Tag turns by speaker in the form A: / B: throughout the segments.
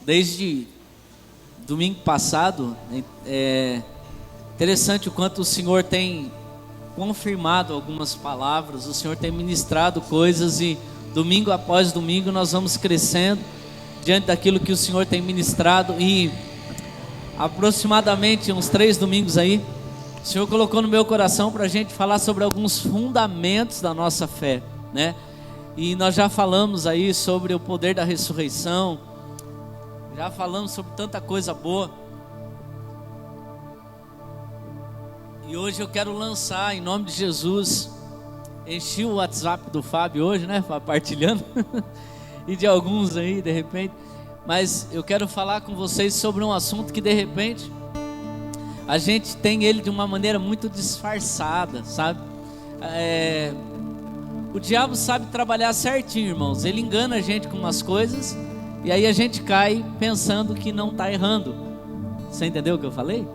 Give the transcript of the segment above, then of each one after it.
A: Desde domingo passado, é interessante o quanto o Senhor tem confirmado algumas palavras, o Senhor tem ministrado coisas e domingo após domingo nós vamos crescendo diante daquilo que o Senhor tem ministrado. E aproximadamente uns 3 domingos aí, o Senhor colocou no meu coração para a gente falar sobre alguns fundamentos da nossa fé, né? E nós já falamos aí sobre o poder da ressurreição, já falamos sobre tanta coisa boa. E hoje eu quero lançar, em nome de Jesus, enchi o WhatsApp do Fábio hoje, né, partilhando, e de alguns aí, de repente. Mas eu quero falar com vocês sobre um assunto que de repente a gente tem ele de uma maneira muito disfarçada, sabe? O diabo sabe trabalhar certinho, irmãos. Ele engana a gente com umas coisas e aí a gente cai pensando que não está errando. Você entendeu o que eu falei?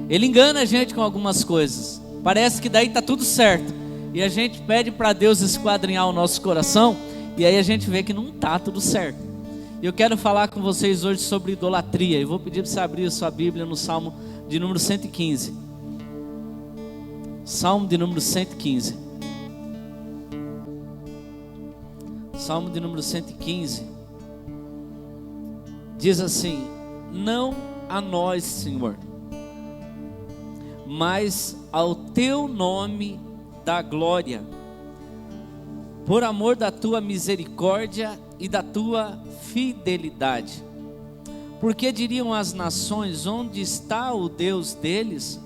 A: Ele engana a gente com algumas coisas. Parece que daí está tudo certo. E a gente pede para Deus esquadrinhar o nosso coração e aí a gente vê que não está tudo certo. E eu quero falar com vocês hoje sobre idolatria. Eu vou pedir para você abrir a sua Bíblia no Salmo de número 115. Salmo de número 115. Salmo de número 115. Diz assim: não a nós, Senhor, mas ao teu nome dá glória, por amor da tua misericórdia e da tua fidelidade. Porque diriam as nações: onde está o Deus deles?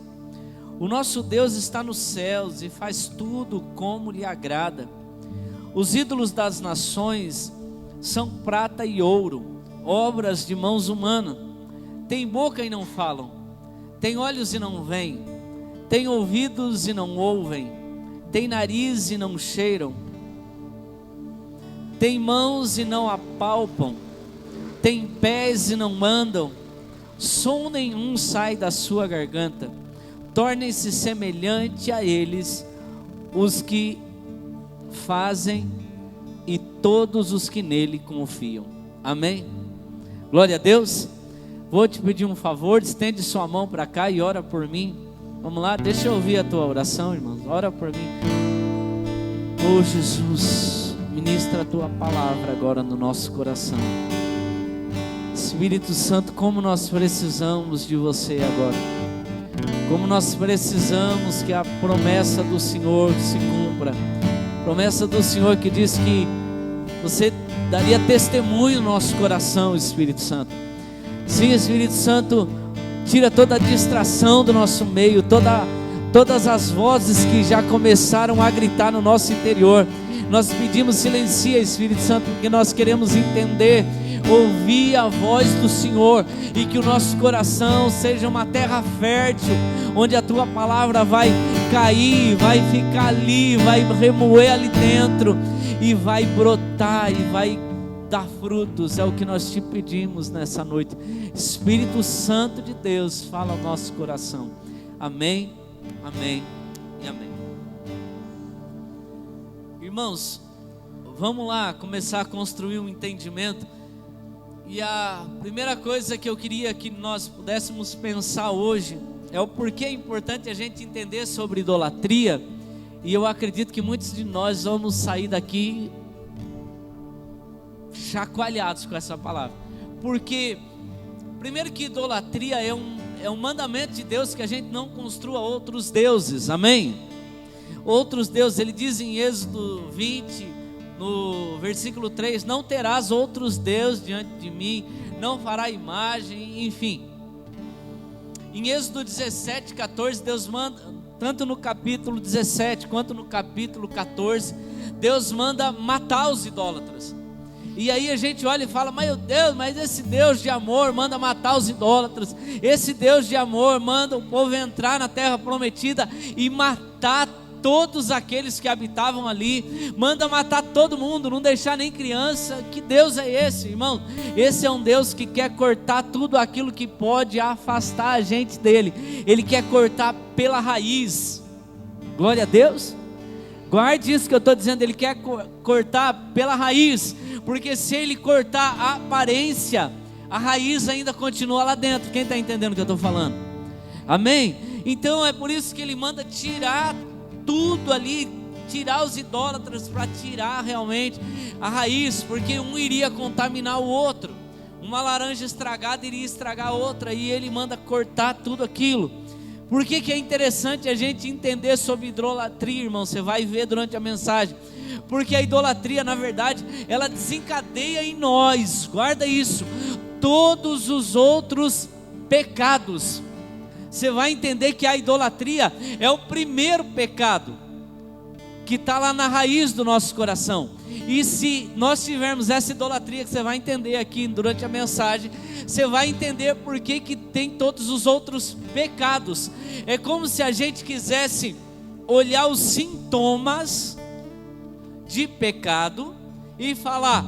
A: O nosso Deus está nos céus e faz tudo como lhe agrada. Os ídolos das nações são prata e ouro, obras de mãos humanas. Têm boca e não falam, têm olhos e não veem, têm ouvidos e não ouvem, têm nariz e não cheiram, têm mãos e não apalpam, têm pés e não andam, som nenhum sai da sua garganta. Tornem-se semelhante a eles os que fazem e todos os que nele confiam. Amém? Glória a Deus. Vou te pedir um favor, estende sua mão para cá e ora por mim. Vamos lá, deixa eu ouvir a tua oração, irmãos. Ora por mim. Oh Jesus, ministra a tua palavra agora no nosso coração. Espírito Santo, como nós precisamos de você agora. Como nós precisamos que a promessa do Senhor se cumpra. Promessa do Senhor que diz que você daria testemunho no nosso coração, Espírito Santo. Sim, Espírito Santo, tira toda a distração do nosso meio, todas as vozes que já começaram a gritar no nosso interior. Nós pedimos, silencia, Espírito Santo, porque nós queremos entender, ouvir a voz do Senhor, e que o nosso coração seja uma terra fértil, onde a tua palavra vai cair, vai ficar ali, vai remoer ali dentro, e vai brotar, e vai dar frutos. É o que nós te pedimos nessa noite. Espírito Santo de Deus, fala ao nosso coração. Amém, amém e amém. Irmãos, vamos lá começar a construir um entendimento. E a primeira coisa que eu queria que nós pudéssemos pensar hoje é o porquê é importante a gente entender sobre idolatria. E eu acredito que muitos de nós vamos sair daqui chacoalhados com essa palavra. Porque, primeiro, que idolatria é um mandamento de Deus, que a gente não construa outros deuses. Amém? Outros deuses. Ele diz em Êxodo 20, no versículo 3: não terás outros deuses diante de mim, não fará imagem, enfim. Em Êxodo 17, 14, Deus manda, tanto no capítulo 17 quanto no capítulo 14, Deus manda matar os idólatras. E aí a gente olha e fala: meu Deus, mas esse Deus de amor manda matar os idólatras. Esse Deus de amor manda o povo entrar na terra prometida e matar todos aqueles que habitavam ali, manda matar todo mundo, não deixar nem criança. Que Deus é esse, irmão? Esse é um Deus que quer cortar tudo aquilo que pode afastar a gente dele. Ele quer cortar pela raiz. Glória a Deus. Guarde isso que eu estou dizendo, ele quer cortar pela raiz, porque se ele cortar a aparência, a raiz ainda continua lá dentro. Quem está entendendo o que eu estou falando? Amém? Então é por isso que ele manda tirar tudo ali, tirar os idólatras, para tirar realmente a raiz, porque um iria contaminar o outro, uma laranja estragada iria estragar a outra, e ele manda cortar tudo aquilo. Por que é interessante a gente entender sobre idolatria, irmão? Você vai ver durante a mensagem. Porque a idolatria, na verdade, ela desencadeia em nós, guarda isso, todos os outros pecados. Você vai entender que a idolatria é o primeiro pecado que está lá na raiz do nosso coração. E se nós tivermos essa idolatria, que você vai entender aqui durante a mensagem, você vai entender por que tem todos os outros pecados. É como se a gente quisesse olhar os sintomas de pecado e falar: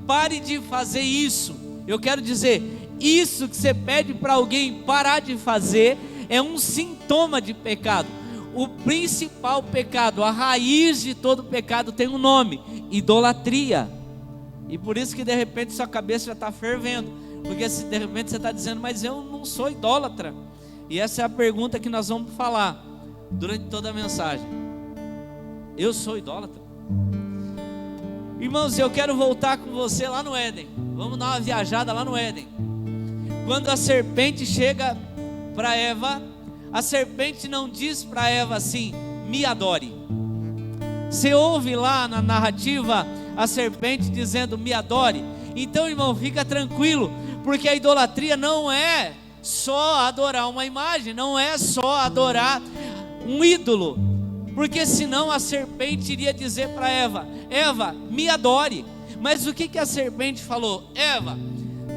A: pare de fazer isso. Eu quero dizer, isso que você pede para alguém parar de fazer é um sintoma de pecado. O principal pecado, a raiz de todo pecado tem um nome: idolatria. E por isso que de repente sua cabeça já está fervendo, porque se de repente você está dizendo: mas eu não sou idólatra. E essa é a pergunta que nós vamos falar durante toda a mensagem. Eu sou idólatra? Irmãos, eu quero voltar com você lá no Éden. Vamos dar uma viajada lá no Éden. Quando a serpente chega para Eva, a serpente não diz para Eva assim: me adore. Você ouve lá na narrativa a serpente dizendo: me adore. Então, irmão, fica tranquilo, porque a idolatria não é só adorar uma imagem, não é só adorar um ídolo, porque senão a serpente iria dizer para Eva: Eva, me adore. Mas o que a serpente falou? Eva,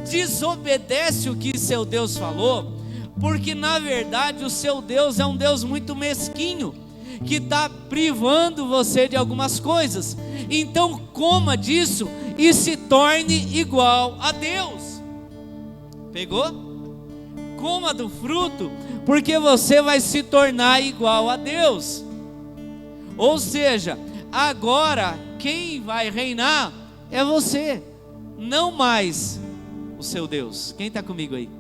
A: desobedece o que seu Deus falou, porque na verdade o seu Deus é um Deus muito mesquinho, que está privando você de algumas coisas. Então coma disso e se torne igual a Deus. Pegou? Coma do fruto, porque você vai se tornar igual a Deus. Ou seja, agora quem vai reinar é você, não mais o seu Deus. Quem está comigo aí?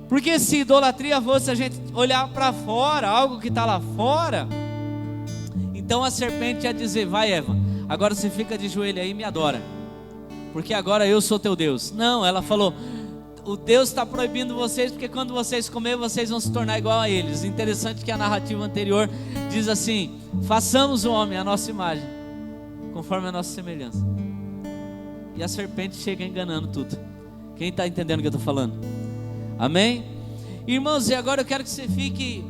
A: Porque se idolatria fosse a gente olhar para fora, algo que está lá fora, então a serpente ia dizer: vai Eva, agora você fica de joelho aí e me adora, porque agora eu sou teu Deus. Não, ela falou: o Deus está proibindo vocês, porque quando vocês comerem, vocês vão se tornar igual a eles. Interessante que a narrativa anterior diz assim: façamos o homem à nossa imagem, conforme a nossa semelhança. E a serpente chega enganando tudo. Quem está entendendo o que eu estou falando? Amém? Irmãos, e agora eu quero que você fique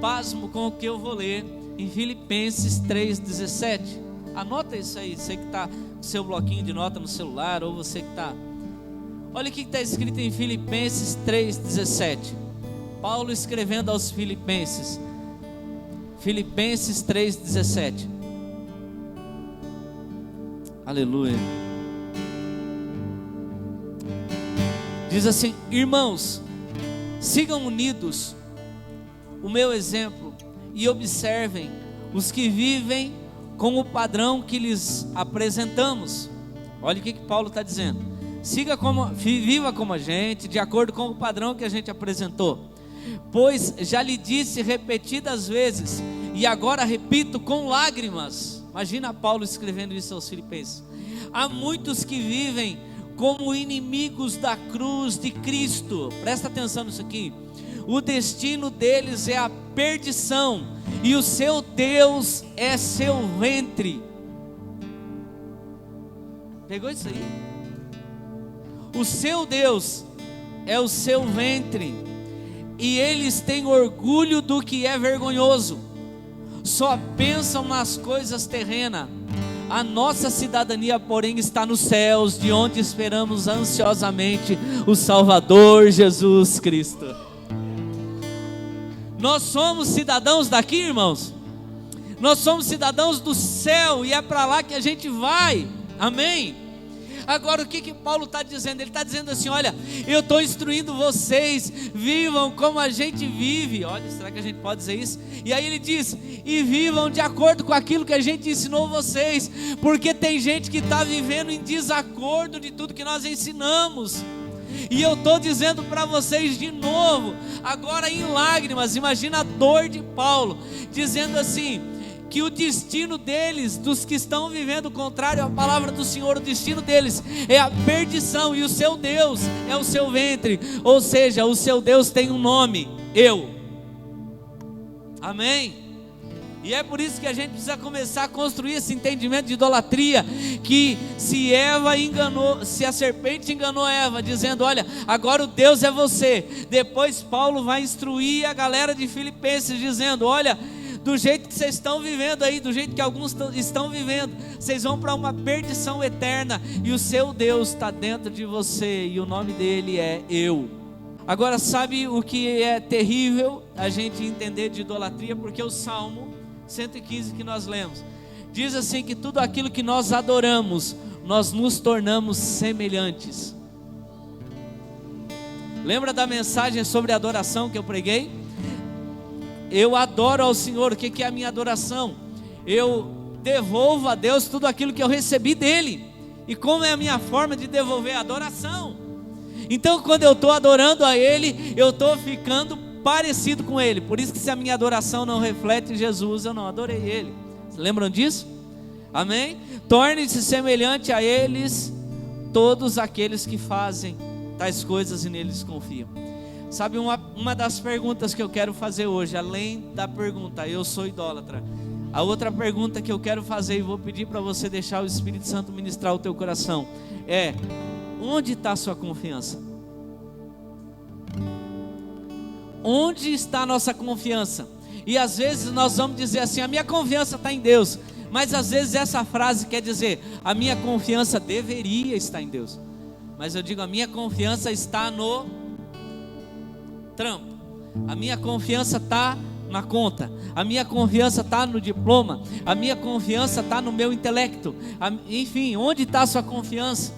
A: pasmo com o que eu vou ler em Filipenses 3,17. Anota isso aí, você que está com seu bloquinho de nota no celular, ou você que está... Olha o que está escrito em Filipenses 3,17. Paulo escrevendo aos Filipenses. Filipenses 3,17. Aleluia. Diz assim: irmãos, sigam unidos o meu exemplo e observem os que vivem com o padrão que lhes apresentamos. Olha o que Paulo está dizendo: viva como a gente, de acordo com o padrão que a gente apresentou. Pois já lhe disse repetidas vezes, e agora repito com lágrimas. Imagina Paulo escrevendo isso aos Filipenses: há muitos que vivem como inimigos da cruz de Cristo. Presta atenção nisso aqui. O destino deles é a perdição, e o seu Deus é seu ventre. Pegou isso aí? O seu Deus é o seu ventre, e eles têm orgulho do que é vergonhoso, só pensam nas coisas terrenas. A nossa cidadania, porém, está nos céus, de onde esperamos ansiosamente o Salvador Jesus Cristo. Nós somos cidadãos daqui, irmãos. Nós somos cidadãos do céu, e é para lá que a gente vai. Amém? Agora o que Paulo está dizendo? Ele está dizendo assim: olha, eu estou instruindo vocês, vivam como a gente vive. Olha, será que a gente pode dizer isso? E aí ele diz: e vivam de acordo com aquilo que a gente ensinou vocês, porque tem gente que está vivendo em desacordo de tudo que nós ensinamos. E eu estou dizendo para vocês de novo, agora em lágrimas, imagina a dor de Paulo, dizendo assim, que o destino deles, dos que estão vivendo contrário à palavra do Senhor, o destino deles é a perdição, e o seu Deus é o seu ventre, ou seja, o seu Deus tem um nome, eu. Amém? E é por isso que a gente precisa começar a construir esse entendimento de idolatria, que se a serpente enganou Eva, dizendo: olha, agora o Deus é você. Depois Paulo vai instruir a galera de Filipenses, dizendo: olha, do jeito que vocês estão vivendo aí, do jeito que alguns estão vivendo, vocês vão para uma perdição eterna, e o seu Deus está dentro de você, e o nome dele é eu. Agora, sabe o que é terrível a gente entender de idolatria? Porque o Salmo 115 que nós lemos diz assim, que tudo aquilo que nós adoramos, nós nos tornamos semelhantes. Lembra da mensagem sobre adoração que eu preguei? Eu adoro ao Senhor. O que é a minha adoração? Eu devolvo a Deus tudo aquilo que eu recebi dele. E como é a minha forma de devolver? A adoração. Então, quando eu estou adorando a Ele, eu estou ficando parecido com Ele. Por isso que se a minha adoração não reflete Jesus, eu não adorei Ele. Lembram disso? Amém? Torne-se semelhante a eles todos aqueles que fazem tais coisas e neles confiam. Sabe, uma das perguntas que eu quero fazer hoje, além da pergunta, eu sou idólatra, a outra pergunta que eu quero fazer, e vou pedir para você deixar o Espírito Santo ministrar o teu coração, é: onde está a sua confiança? Onde está a nossa confiança? E às vezes nós vamos dizer assim: a minha confiança está em Deus. Mas às vezes essa frase quer dizer: a minha confiança deveria estar em Deus. Mas eu digo: a minha confiança está no trampo. A minha confiança está na conta. A minha confiança está no diploma. A minha confiança está no meu intelecto. Enfim, onde está a sua confiança?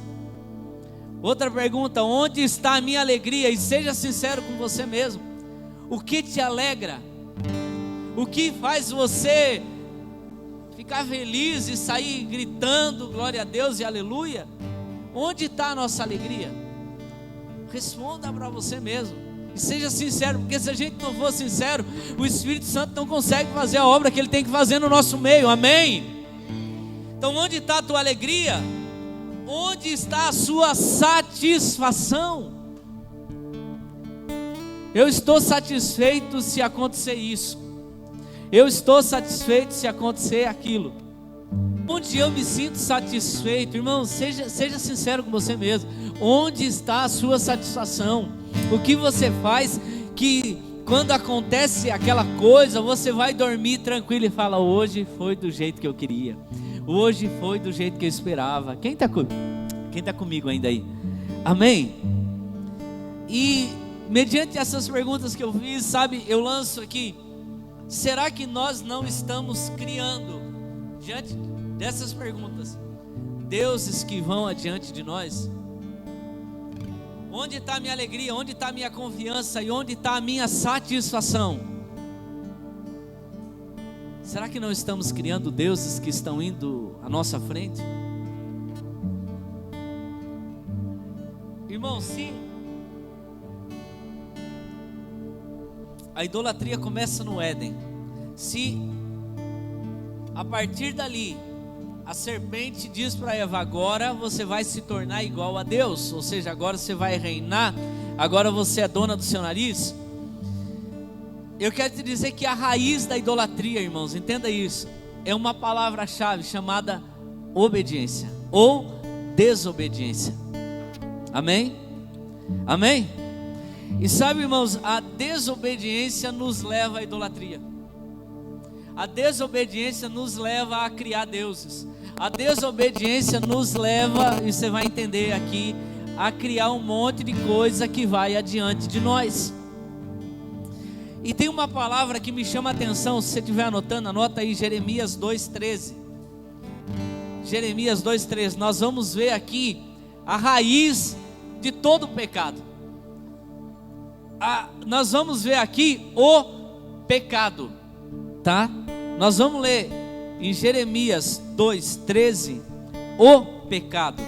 A: Outra pergunta: onde está a minha alegria? E seja sincero com você mesmo. O que te alegra? O que faz você ficar feliz e sair gritando glória a Deus e aleluia? Onde está a nossa alegria? Responda para você mesmo e seja sincero, porque se a gente não for sincero, o Espírito Santo não consegue fazer a obra que Ele tem que fazer no nosso meio. Amém? Então, onde está a tua alegria? Onde está a sua satisfação? Eu estou satisfeito se acontecer isso. Eu estou satisfeito se acontecer aquilo. Onde eu me sinto satisfeito? Irmão, seja sincero com você mesmo. Onde está a sua satisfação? O que você faz que quando acontece aquela coisa, você vai dormir tranquilo e fala: hoje foi do jeito que eu queria. Hoje foi do jeito que eu esperava. Quem está comigo ainda aí? Amém? E mediante essas perguntas que eu fiz, sabe, eu lanço aqui: será que nós não estamos criando, diante dessas perguntas, deuses que vão adiante de nós? Onde está a minha alegria? Onde está a minha confiança? E onde está a minha satisfação? Será que não estamos criando deuses que estão indo à nossa frente? Irmão, se a idolatria começa no Éden, se a partir dali a serpente diz para Eva: agora você vai se tornar igual a Deus, ou seja, agora você vai reinar, agora você é dona do seu nariz. Eu quero te dizer que a raiz da idolatria, irmãos, entenda isso, é uma palavra-chave chamada obediência ou desobediência. Amém? Amém? E sabe, irmãos, a desobediência nos leva à idolatria. A desobediência nos leva a criar deuses. A desobediência nos leva, e você vai entender aqui, a criar um monte de coisa que vai adiante de nós. E tem uma palavra que me chama a atenção, se você estiver anotando, anota aí, Jeremias 2,13. Jeremias 2,13, nós vamos ver aqui a raiz de todo o pecado. Nós vamos ver aqui o pecado, tá? Nós vamos ler em Jeremias 2:13 o pecado.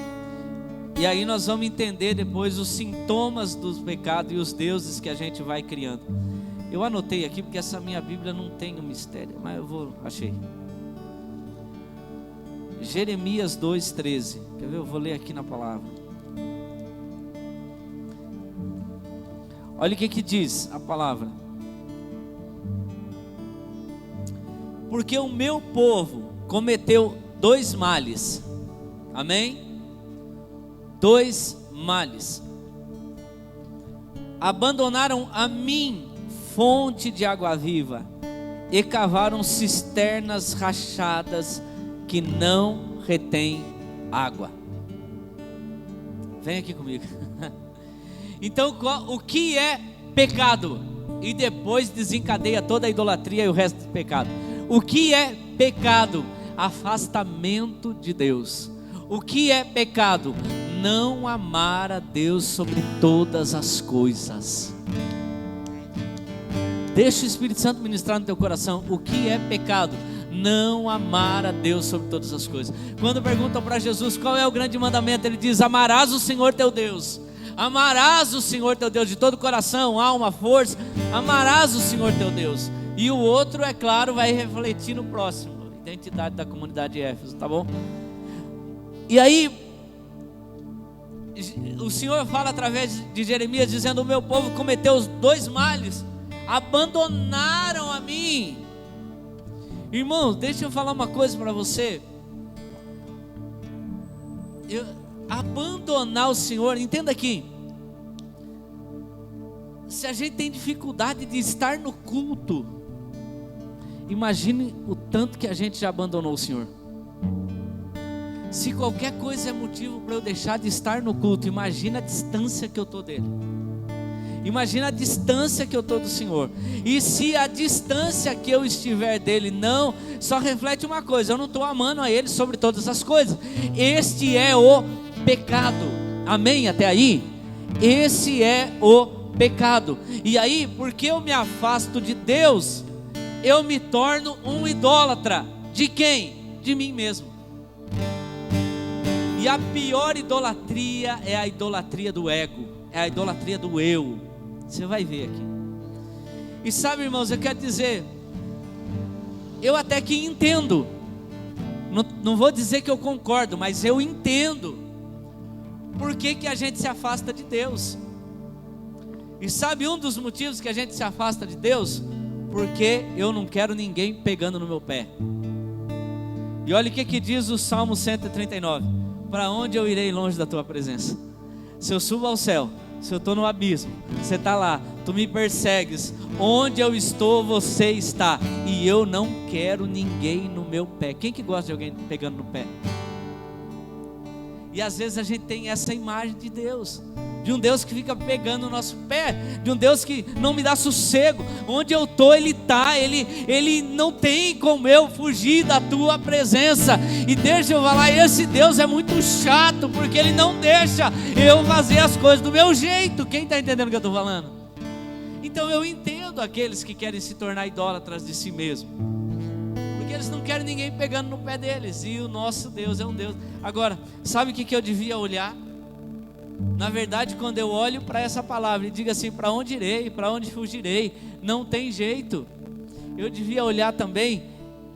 A: E aí nós vamos entender depois os sintomas do pecado e os deuses que a gente vai criando. Eu anotei aqui porque essa minha Bíblia não tem um mistério, mas achei. Jeremias 2:13. Quer ver? Eu vou ler aqui na palavra. Olha o que diz a palavra. Porque o meu povo cometeu 2 males. Amém? 2 males. Abandonaram a mim, fonte de água viva, e cavaram cisternas rachadas que não retém água. Vem aqui comigo. Então, o que é pecado? E depois desencadeia toda a idolatria e o resto do pecado. O que é pecado? Afastamento de Deus. O que é pecado? Não amar a Deus sobre todas as coisas. Deixa o Espírito Santo ministrar no teu coração. O que é pecado? Não amar a Deus sobre todas as coisas. Quando perguntam para Jesus qual é o grande mandamento, ele diz: amarás o Senhor teu Deus. Amarás o Senhor teu Deus de todo o coração, alma, força. Amarás o Senhor teu Deus. E o outro, é claro, vai refletir no próximo. Identidade da comunidade de Éfeso, tá bom? E aí o Senhor fala através de Jeremias, dizendo: o meu povo cometeu os 2 males, abandonaram a mim. Irmãos, deixa eu falar uma coisa para você. Abandonar o Senhor, entenda aqui. Se a gente tem dificuldade de estar no culto, imagine o tanto que a gente já abandonou o Senhor. Se qualquer coisa é motivo para eu deixar de estar no culto, imagina a distância que eu estou dele. Imagina a distância que eu estou do Senhor. E se a distância que eu estiver dele não, só reflete uma coisa: eu não estou amando a ele sobre todas as coisas. Este é o pecado. Amém? Até aí? Esse é o pecado. E aí, porque eu me afasto de Deus, eu me torno um idólatra. De quem? De mim mesmo. E a pior idolatria é a idolatria do ego, é a idolatria do eu. Você vai ver aqui. E sabe, irmãos, eu quero dizer, eu até que entendo, não vou dizer que eu concordo, mas eu entendo por que a gente se afasta de Deus. E sabe um dos motivos que a gente se afasta de Deus? Porque eu não quero ninguém pegando no meu pé. E olha o que diz o Salmo 139: para onde eu irei longe da tua presença? Se eu subo ao céu, se eu estou no abismo, você está lá, tu me persegues, onde eu estou, você está, e eu não quero ninguém no meu pé. Quem que gosta de alguém pegando no pé? E às vezes a gente tem essa imagem de Deus, de um Deus que fica pegando o nosso pé, de um Deus que não me dá sossego. Onde eu estou, Ele está, Ele não tem como eu fugir da tua presença. E deixa eu falar, esse Deus é muito chato, porque Ele não deixa eu fazer as coisas do meu jeito. Quem está entendendo o que eu estou falando? Então eu entendo aqueles que querem se tornar idólatras de si mesmo, porque eles não querem ninguém pegando no pé deles. E o nosso Deus é um Deus. Agora, sabe o que eu devia olhar? Na verdade, quando eu olho para essa palavra e digo assim: para onde irei, para onde fugirei? Não tem jeito. Eu devia olhar também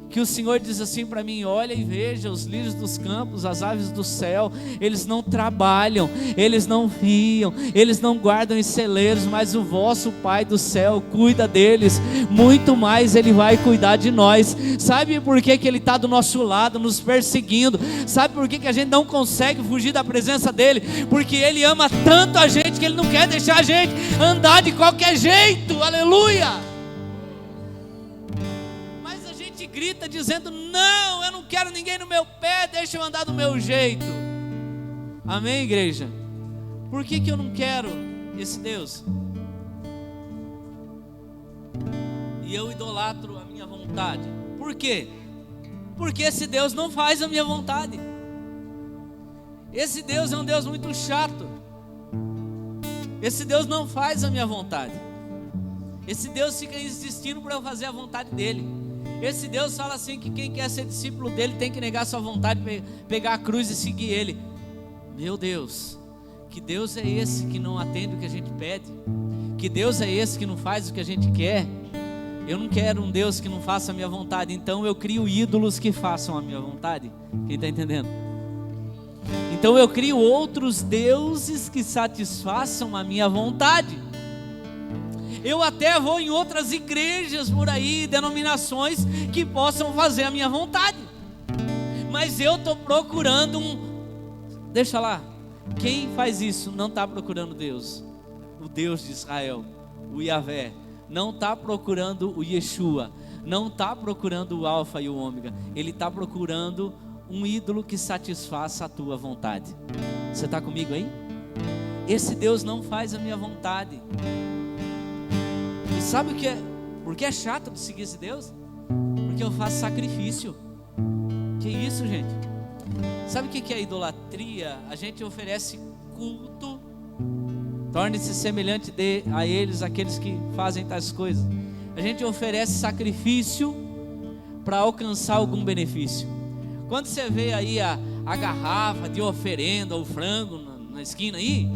A: que o Senhor diz assim para mim: olha e veja os lírios dos campos, as aves do céu, eles não trabalham, eles não fiam, eles não guardam em celeiros, mas o vosso Pai do céu cuida deles. Muito mais Ele vai cuidar de nós. Sabe por que Ele está do nosso lado, nos perseguindo? Sabe por que a gente não consegue fugir da presença dEle? Porque Ele ama tanto a gente que Ele não quer deixar a gente andar de qualquer jeito. Aleluia! Grita dizendo: não, eu não quero ninguém no meu pé, deixa eu andar do meu jeito. Amém, igreja? Por que eu não quero esse Deus? E eu idolatro a minha vontade. Por quê? Porque esse Deus não faz a minha vontade. Esse Deus é um Deus muito chato. Esse Deus não faz a minha vontade. Esse Deus fica insistindo para eu fazer a vontade dele. Esse Deus fala assim que quem quer ser discípulo dele tem que negar sua vontade, pegar a cruz e seguir ele. Meu Deus, que Deus é esse que não atende o que a gente pede? Que Deus é esse que não faz o que a gente quer? Eu não quero um Deus que não faça a minha vontade, então eu crio ídolos que façam a minha vontade. Quem está entendendo? Então eu crio outros deuses que satisfaçam a minha vontade. Eu até vou em outras igrejas por aí, denominações que possam fazer a minha vontade. Mas eu estou procurando deixa lá, quem faz isso não está procurando Deus, o Deus de Israel, o Yahvé. Não está procurando o Yeshua, não está procurando o Alfa e o Ômega. Ele está procurando um ídolo que satisfaça a tua vontade. Você está comigo aí? Esse Deus não faz a minha vontade. E sabe o que é? Porque é chato de seguir esse Deus? Porque eu faço sacrifício. Que isso, gente? Sabe o que é idolatria? A gente oferece culto. Torne-se semelhante a eles, aqueles que fazem tais coisas. A gente oferece sacrifício para alcançar algum benefício. Quando você vê aí a garrafa de oferenda, o frango na esquina aí,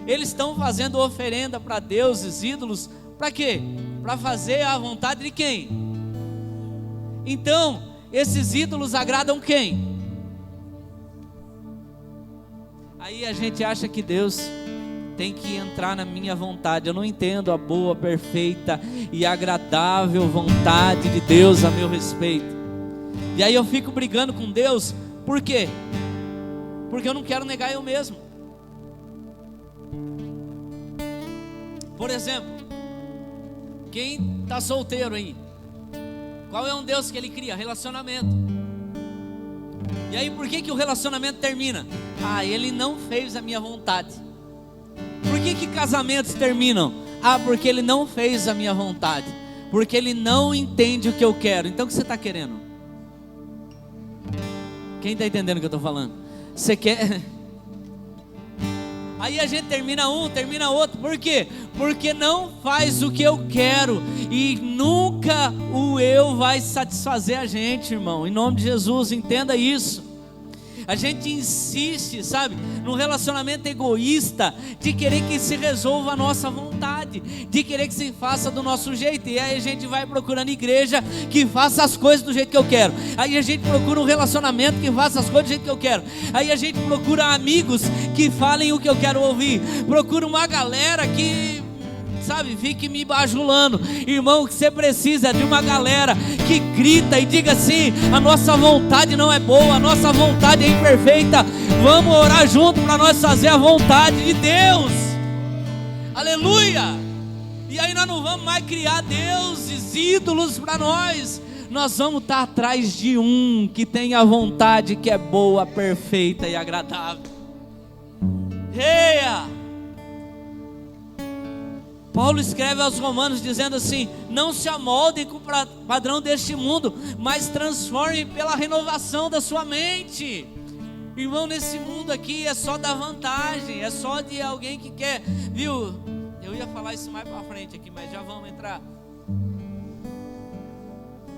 A: eles estão fazendo oferenda para deuses, ídolos, para quê? Para fazer a vontade de quem? Então, esses ídolos agradam quem? Aí a gente acha que Deus tem que entrar na minha vontade. Eu não entendo a boa, perfeita e agradável vontade de Deus a meu respeito. E aí eu fico brigando com Deus. Por quê? Porque eu não quero negar eu mesmo. Por exemplo, quem está solteiro aí, qual é um Deus que ele cria? Relacionamento. E aí por que o relacionamento termina? Ele não fez a minha vontade. Por que casamentos terminam? Porque ele não fez a minha vontade. Porque ele não entende o que eu quero. Então o que você está querendo? Quem está entendendo o que eu estou falando? Você quer... Aí a gente termina um, termina outro. Por quê? Porque não faz o que eu quero. E nunca o eu vai satisfazer a gente, irmão. Em nome de Jesus, entenda isso. A gente insiste, sabe, num relacionamento egoísta, de querer que se resolva a nossa vontade, de querer que se faça do nosso jeito. E aí a gente vai procurando igreja que faça as coisas do jeito que eu quero. Aí a gente procura um relacionamento que faça as coisas do jeito que eu quero. Aí a gente procura amigos que falem o que eu quero ouvir. Procura uma galera que, sabe, fique me bajulando. Irmão, o que você precisa é de uma galera que grita e diga assim: a nossa vontade não é boa, a nossa vontade é imperfeita. Vamos orar junto para nós fazer a vontade de Deus. Aleluia. E aí nós não vamos mais criar deuses, ídolos para nós. Nós vamos estar atrás de um que tem a vontade que é boa, perfeita e agradável. Reia. Paulo escreve aos Romanos dizendo assim: não se amoldem com o padrão deste mundo, mas transformem pela renovação da sua mente. Irmão, nesse mundo aqui é só da vantagem, é só de alguém que quer, viu? Eu ia falar isso mais para frente aqui, mas já vamos entrar.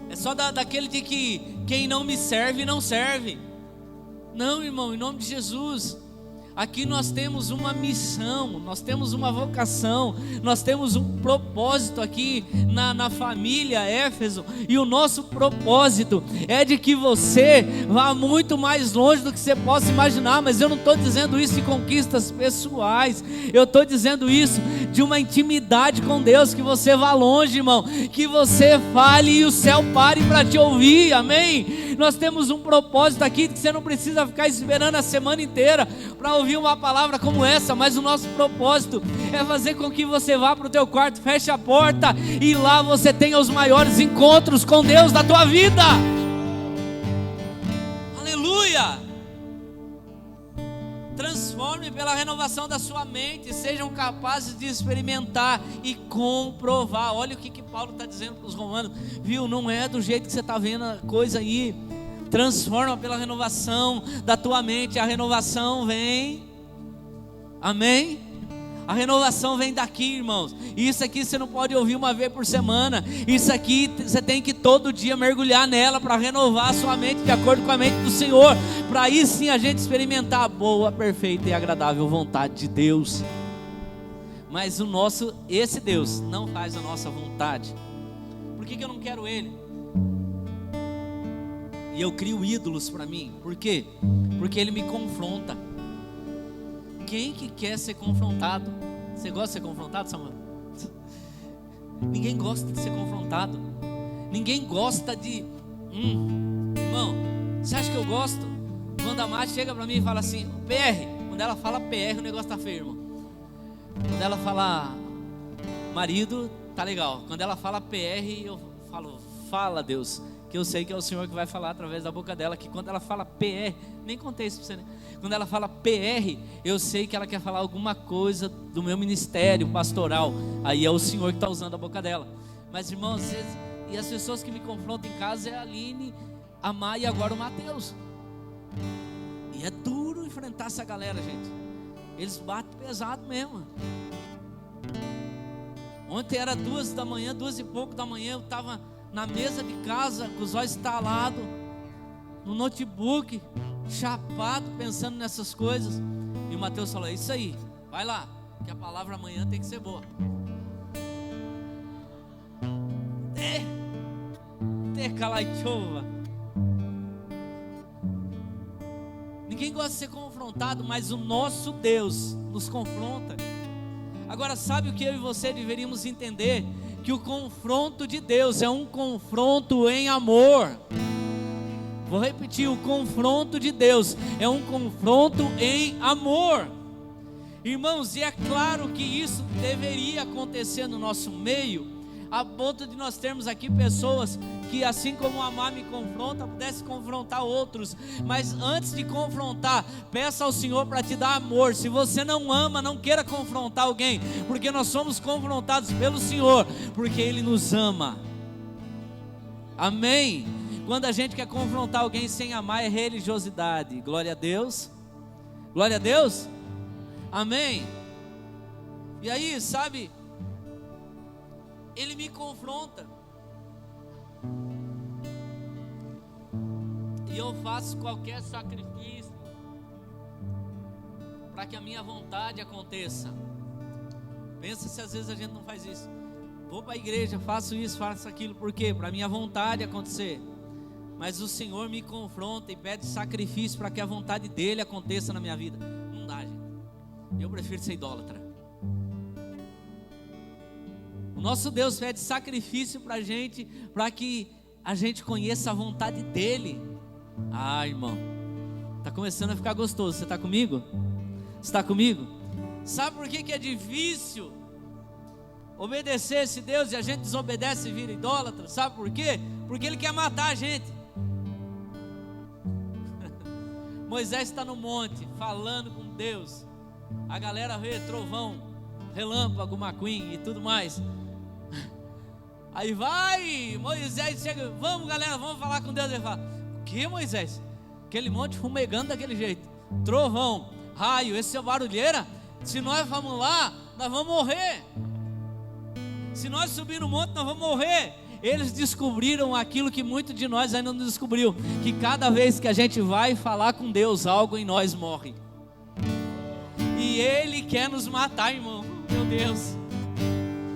A: É só daquele de que quem não me serve, não serve. Não, irmão, em nome de Jesus. Aqui nós temos uma missão, nós temos uma vocação, nós temos um propósito aqui na família Éfeso. E o nosso propósito é de que você vá muito mais longe do que você possa imaginar. Mas eu não estou dizendo isso de conquistas pessoais, eu estou dizendo isso de uma intimidade com Deus. Que você vá longe, irmão, que você fale e o céu pare para te ouvir, amém? Nós temos um propósito aqui que você não precisa ficar esperando a semana inteira para ouvir uma palavra como essa. Mas o nosso propósito é fazer com que você vá para o teu quarto, feche a porta e lá você tenha os maiores encontros com Deus da tua vida. Aleluia. Transforme pela renovação da sua mente, sejam capazes de experimentar e comprovar. Olha o que Paulo está dizendo para os romanos, viu? Não é do jeito que você está vendo a coisa aí. transforma pela renovação da tua mente. A renovação vem, amém? A renovação vem daqui, irmãos. Isso aqui você não pode ouvir uma vez por semana. Isso aqui você tem que todo dia mergulhar nela para renovar a sua mente de acordo com a mente do Senhor, para aí sim a gente experimentar a boa, perfeita e agradável vontade de Deus. Mas esse Deus não faz a nossa vontade. Por que eu não quero Ele? E eu crio ídolos para mim. Por quê? Porque Ele me confronta. Quem que quer ser confrontado? Você gosta de ser confrontado, Samuel? Ninguém gosta de ser confrontado. Ninguém gosta de... Irmão, você acha que eu gosto? Quando a Márcia chega para mim e fala assim, PR. Quando ela fala PR, o negócio tá feio, irmão. Quando ela fala marido, tá legal. Quando ela fala PR, eu falo, fala Deus, que eu sei que é o Senhor que vai falar através da boca dela. Que quando ela fala PR, nem contei isso pra você, né? Quando ela fala PR, eu sei que ela quer falar alguma coisa do meu ministério pastoral. Aí é o Senhor que está usando a boca dela. Mas irmãos, e as pessoas que me confrontam em casa é a Aline, a Maia e agora o Mateus. E é duro enfrentar essa galera, gente. Eles batem pesado mesmo. Ontem era 2 da manhã, 2 e pouco da manhã, eu estava na mesa de casa, com os olhos estalados, no notebook, chapado, pensando nessas coisas. E o Mateus falou, isso aí, vai lá, que a palavra amanhã tem que ser boa. Ninguém gosta de ser confrontado, mas o nosso Deus nos confronta. Agora, sabe o que eu e você deveríamos entender? Que o confronto de Deus é um confronto em amor. Vou repetir, o confronto de Deus é um confronto em amor. Irmãos, e é claro que isso deveria acontecer no nosso meio, a ponto de nós termos aqui pessoas que, assim como a Má me confronta, pudesse confrontar outros. Mas antes de confrontar, peça ao Senhor para te dar amor. Se você não ama, não queira confrontar alguém, porque nós somos confrontados pelo Senhor, porque Ele nos ama. Amém? Quando a gente quer confrontar alguém sem amar, é religiosidade. Glória a Deus. Glória a Deus. Amém? E aí, sabe, Ele me confronta, e eu faço qualquer sacrifício para que a minha vontade aconteça. Pensa se às vezes a gente não faz isso. Vou para a igreja, faço isso, faço aquilo. Por quê? Para a minha vontade acontecer. Mas o Senhor me confronta e pede sacrifício para que a vontade dEle aconteça na minha vida. Não dá, gente. Eu prefiro ser idólatra. O nosso Deus pede sacrifício para a gente, para que a gente conheça a vontade dEle. Ah, irmão, está começando a ficar gostoso. Você está comigo? Você está comigo? Sabe por que é difícil obedecer esse Deus e a gente desobedece e vira idólatra? Sabe por quê? Porque Ele quer matar a gente. Moisés está no monte falando com Deus. A galera vê trovão, relâmpago, McQueen e tudo mais. Aí vai, Moisés chega, vamos galera, vamos falar com Deus. Ele fala, o que, Moisés? Aquele monte fumegando daquele jeito, trovão, raio, esse é barulheira. Se nós vamos lá, nós vamos morrer. Se nós subir no monte, nós vamos morrer. Eles descobriram aquilo que muitos de nós ainda não descobriu, que cada vez que a gente vai falar com Deus, algo em nós morre. E Ele quer nos matar, irmão. Meu Deus.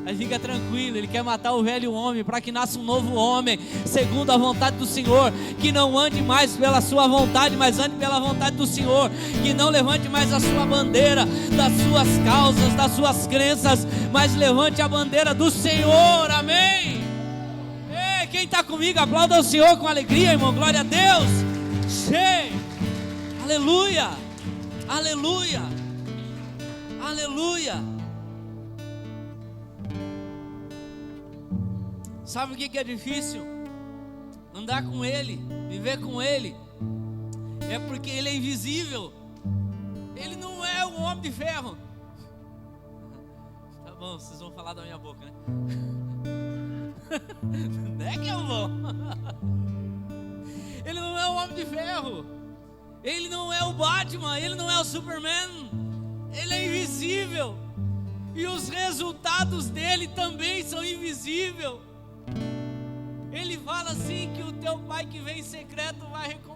A: Mas fica tranquilo, Ele quer matar o velho homem, para que nasça um novo homem, segundo a vontade do Senhor, que não ande mais pela sua vontade, mas ande pela vontade do Senhor, que não levante mais a sua bandeira, das suas causas, das suas crenças, mas levante a bandeira do Senhor, amém? Ei, quem está comigo, aplauda o Senhor com alegria, irmão, glória a Deus, aleluia, aleluia, aleluia. Sabe o que é difícil? Andar com Ele, viver com Ele. É porque Ele é invisível. Ele não é um homem de ferro. Tá bom, vocês vão falar da minha boca, né? Não é que eu vou. Ele não é o Homem de Ferro, Ele não é o Batman, Ele não é o Superman, Ele é invisível, e os resultados dele também são invisíveis. Ele fala assim que o teu pai que vem em secreto vai recompensar.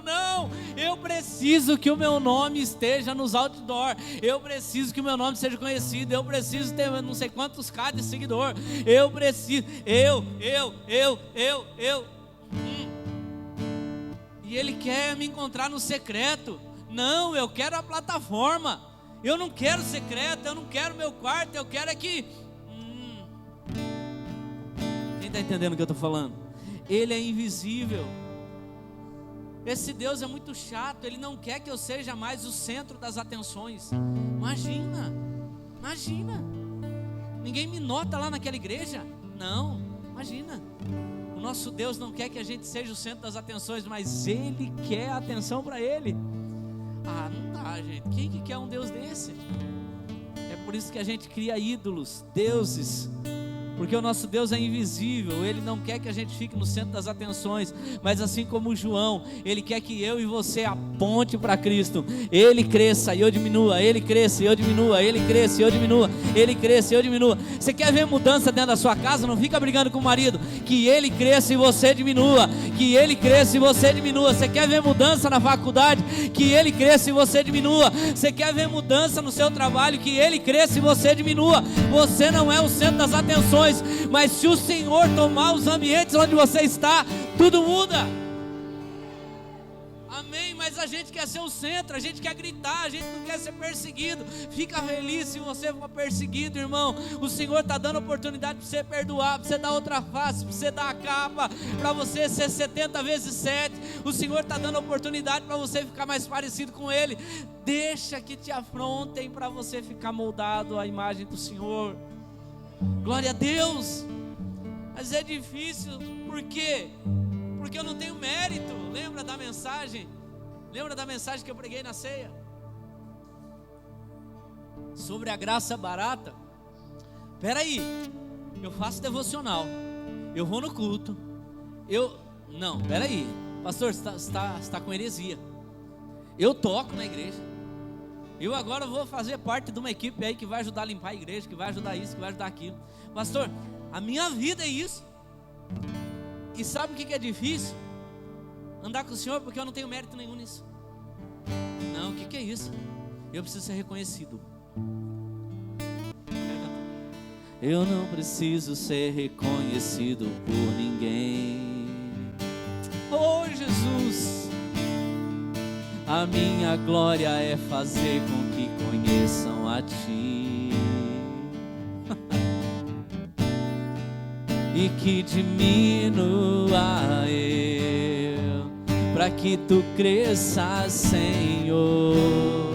A: Não, eu preciso que o meu nome esteja nos outdoor, eu preciso que o meu nome seja conhecido, eu preciso ter não sei quantos K de seguidor, eu preciso, e ele quer me encontrar no secreto. Não, eu quero a plataforma, eu não quero secreto, eu não quero meu quarto, eu quero é que... Quem está entendendo o que eu estou falando? Ele é invisível. Esse Deus é muito chato, Ele não quer que eu seja mais o centro das atenções. Imagina, ninguém me nota lá naquela igreja. Não, imagina. O nosso Deus não quer que a gente seja o centro das atenções, mas Ele quer a atenção para Ele. Não dá, gente. Quem que quer um Deus desse? É por isso que a gente cria ídolos, deuses, porque o nosso Deus é invisível. Ele não quer que a gente fique no centro das atenções, mas assim como João, Ele quer que eu e você aponte para Cristo. Ele cresça e eu diminua, Ele cresça e eu diminua, Ele cresça e eu diminua, Ele cresça e eu diminua. Você quer ver mudança dentro da sua casa? Não fica brigando com o marido. Que ele cresça e você diminua, que ele cresça e você diminua. Você quer ver mudança na faculdade? Que ele cresça e você diminua. Você quer ver mudança no seu trabalho? Que ele cresça e você diminua. Você não é o centro das atenções, mas se o Senhor tomar os ambientes onde você está, tudo muda. Amém? Mas a gente quer ser o centro, a gente quer gritar, a gente não quer ser perseguido. Fica feliz se você for perseguido, irmão. O Senhor está dando oportunidade para você perdoar, para você dar outra face, para você dar a capa, para você ser 70 vezes 7. O Senhor está dando oportunidade para você ficar mais parecido com Ele. Deixa que te afrontem para você ficar moldado à imagem do Senhor. Glória a Deus. Mas é difícil, por quê? Porque eu não tenho mérito. Lembra da mensagem? Lembra da mensagem que eu preguei na ceia? Sobre a graça barata. Peraí, eu faço devocional, eu vou no culto, não, peraí, pastor, você está com heresia. Eu toco na igreja, eu agora vou fazer parte de uma equipe aí que vai ajudar a limpar a igreja, que vai ajudar isso, que vai ajudar aquilo. Pastor, a minha vida é isso. E sabe o que é difícil? Andar com o Senhor, porque eu não tenho mérito nenhum nisso. Não, o que é isso? Eu preciso ser reconhecido. Eu não preciso ser reconhecido por ninguém. Oh Jesus, a minha glória é fazer com que conheçam a Ti e que diminua eu, para que Tu cresças, Senhor.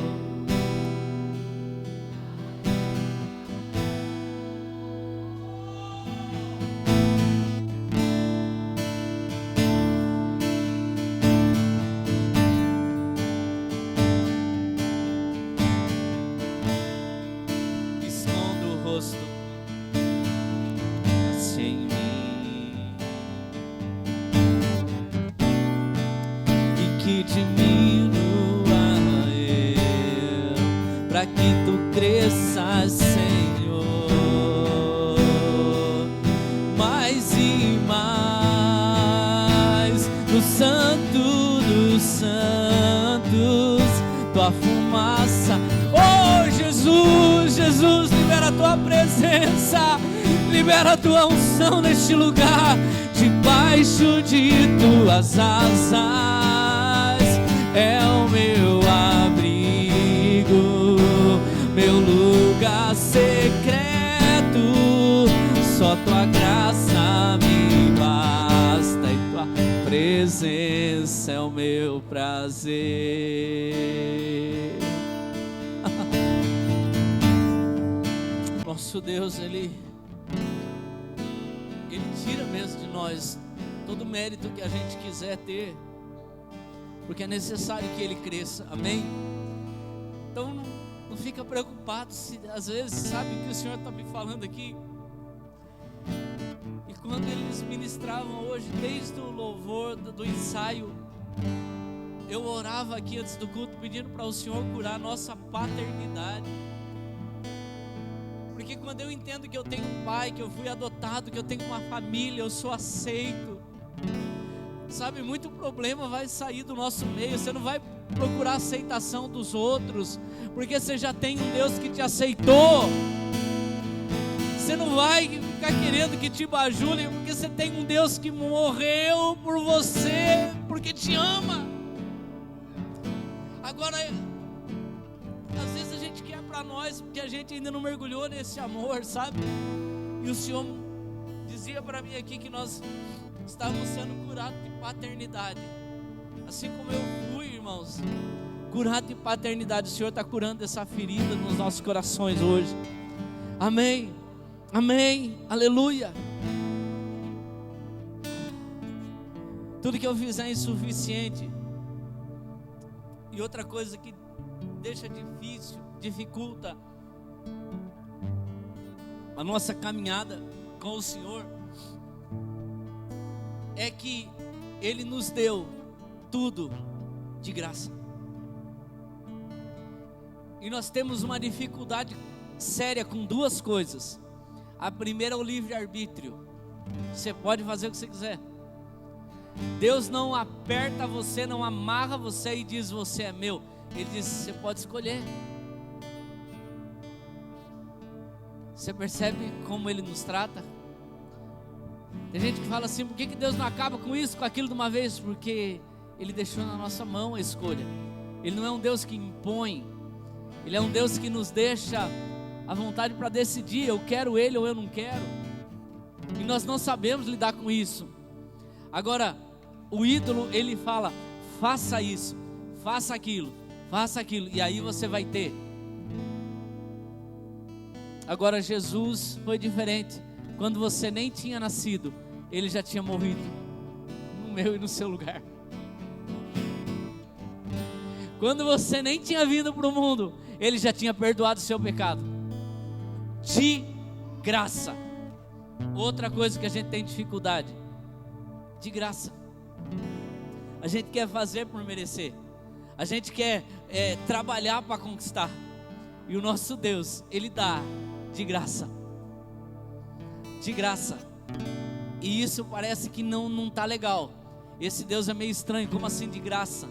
A: Libera a Tua unção neste lugar, debaixo de Tuas asas é o meu abrigo, meu lugar secreto. Só Tua graça me basta e Tua presença é o meu prazer. Nosso Deus, Ele tira mesmo de nós todo o mérito que a gente quiser ter, porque é necessário que Ele cresça, amém? Então não fica preocupado se às vezes sabe que o Senhor está me falando aqui. E quando eles ministravam hoje, desde o louvor, do ensaio, eu orava aqui antes do culto, pedindo para o Senhor curar a nossa paternidade. Porque quando eu entendo que eu tenho um pai, que eu fui adotado, que eu tenho uma família, eu sou aceito, sabe, muito problema vai sair do nosso meio. Você não vai procurar a aceitação dos outros, porque você já tem um Deus que te aceitou. Você não vai ficar querendo que te bajulem, porque você tem um Deus que morreu por você, porque te ama. Agora, às vezes a gente quer para nós, porque a gente ainda não mergulhou nesse amor, sabe? E o Senhor dizia para mim aqui que nós estávamos sendo curados de paternidade. Assim como eu fui, irmãos, curado de paternidade, o Senhor está curando essa ferida nos nossos corações hoje. Amém, amém, aleluia. Tudo que eu fizer é insuficiente. E outra coisa que deixa difícil, dificulta a nossa caminhada com o Senhor, é que Ele nos deu tudo de graça. E nós temos uma dificuldade séria com duas coisas. A primeira é o livre-arbítrio. Você pode fazer o que você quiser. Deus não aperta você, não amarra você e diz: você é meu. Ele diz: você pode escolher. Você percebe como Ele nos trata? Tem gente que fala assim: por que Deus não acaba com isso, com aquilo de uma vez? Porque Ele deixou na nossa mão a escolha. Ele não é um Deus que impõe. Ele é um Deus que nos deixa a vontade para decidir: eu quero Ele ou eu não quero. E nós não sabemos lidar com isso. Agora, o ídolo, ele fala: faça isso, faça aquilo, e aí você vai ter. Agora, Jesus foi diferente. Quando você nem tinha nascido, Ele já tinha morrido no meu e no seu lugar. Quando você nem tinha vindo para o mundo, Ele já tinha perdoado o seu pecado de graça. Outra coisa que a gente tem dificuldade: de graça. A gente quer fazer por merecer. A gente quer trabalhar para conquistar. E o nosso Deus, Ele dá de graça. De graça. E isso parece que não está legal. Esse Deus é meio estranho. Como assim de graça?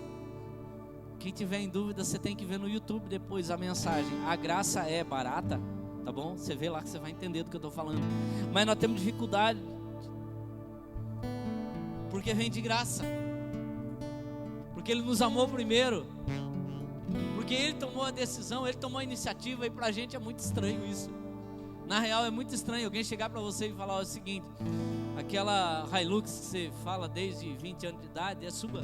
A: Quem tiver em dúvida, você tem que ver no YouTube depois a mensagem. A graça é barata, tá bom? Você vê lá que você vai entender do que eu estou falando. Mas nós temos dificuldade, porque vem de graça. Porque Ele nos amou primeiro. Porque Ele tomou a decisão, Ele tomou a iniciativa. E pra gente é muito estranho isso. Na real é muito estranho alguém chegar para você e falar o seguinte: aquela Hilux que você fala desde 20 anos de idade é sua.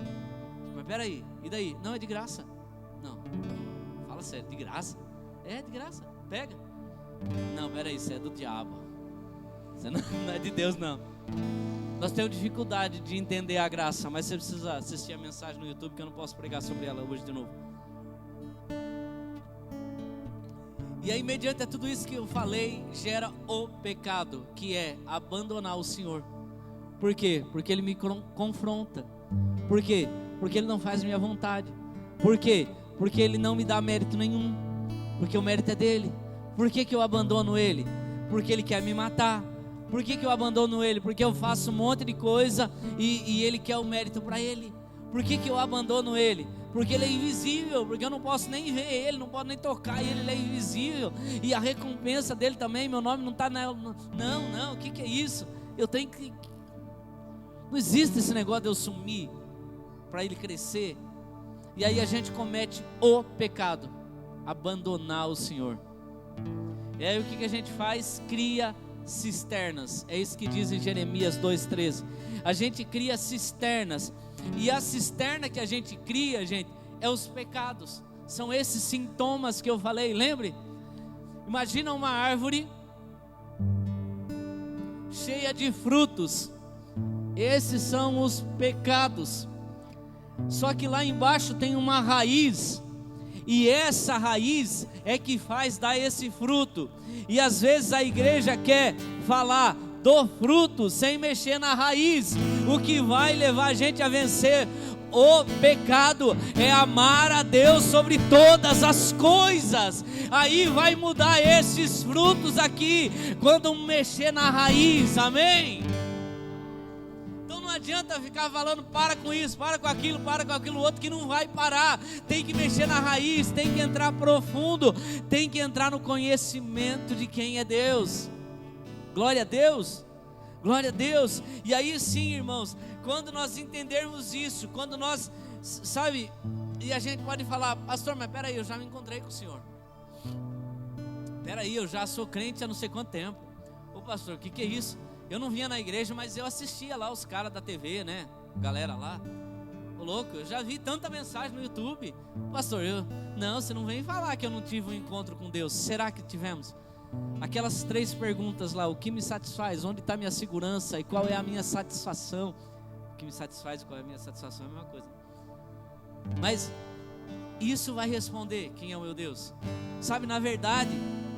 A: Mas peraí, e daí? Não, é de graça. Não, fala sério, de graça? É de graça, pega. Não, peraí, isso é do diabo. Isso não é de Deus não. Nós temos dificuldade de entender a graça, mas você precisa assistir a mensagem no YouTube, que eu não posso pregar sobre ela hoje de novo. E aí, mediante tudo isso que eu falei, gera o pecado, que é abandonar o Senhor. Por quê? Porque Ele me confronta. Por quê? Porque Ele não faz minha vontade. Por quê? Porque Ele não me dá mérito nenhum. Porque o mérito é dEle. Por que eu abandono Ele? Porque Ele quer me matar. Por que eu abandono Ele? Porque eu faço um monte de coisa e Ele quer o mérito para Ele. Por que eu abandono Ele? Porque Ele é invisível, porque eu não posso nem ver Ele, não posso nem tocar Ele é invisível. E a recompensa dEle também, meu nome não está nela. Não, o que é isso? Eu tenho que... Não existe esse negócio de eu sumir para Ele crescer. E aí a gente comete o pecado: abandonar o Senhor. E aí o que a gente faz? Cria cisternas. É isso que diz em Jeremias 2,13. A gente cria cisternas. E a cisterna que a gente cria, gente, é os pecados. São esses sintomas que eu falei, lembre? Imagina uma árvore cheia de frutos. Esses são os pecados. Só que lá embaixo tem uma raiz. E essa raiz é que faz dar esse fruto. E às vezes a igreja quer falar: do fruto sem mexer na raiz. O que vai levar a gente a vencer o pecado é amar a Deus sobre todas as coisas. Aí vai mudar esses frutos aqui quando mexer na raiz, amém? Então não adianta ficar falando para com isso, para com aquilo outro, que não vai parar. Tem que mexer na raiz, tem que entrar profundo, tem que entrar no conhecimento de quem é Deus. Glória a Deus, glória a Deus. E aí sim, irmãos, quando nós entendermos isso, quando nós, sabe, e a gente pode falar: pastor, mas peraí, eu já me encontrei com o Senhor, peraí, eu já sou crente há não sei quanto tempo. Ô pastor, o que é isso? Eu não vinha na igreja, mas eu assistia lá os caras da TV, né, galera lá. Ô louco, eu já vi tanta mensagem no YouTube. Pastor, não, você não vem falar que eu não tive um encontro com Deus. Será que tivemos? Aquelas 3 perguntas lá: o que me satisfaz, onde está minha segurança e qual é a minha satisfação? O que me satisfaz e qual é a minha satisfação é a mesma coisa. Mas isso vai responder quem é o meu Deus. Sabe, na verdade,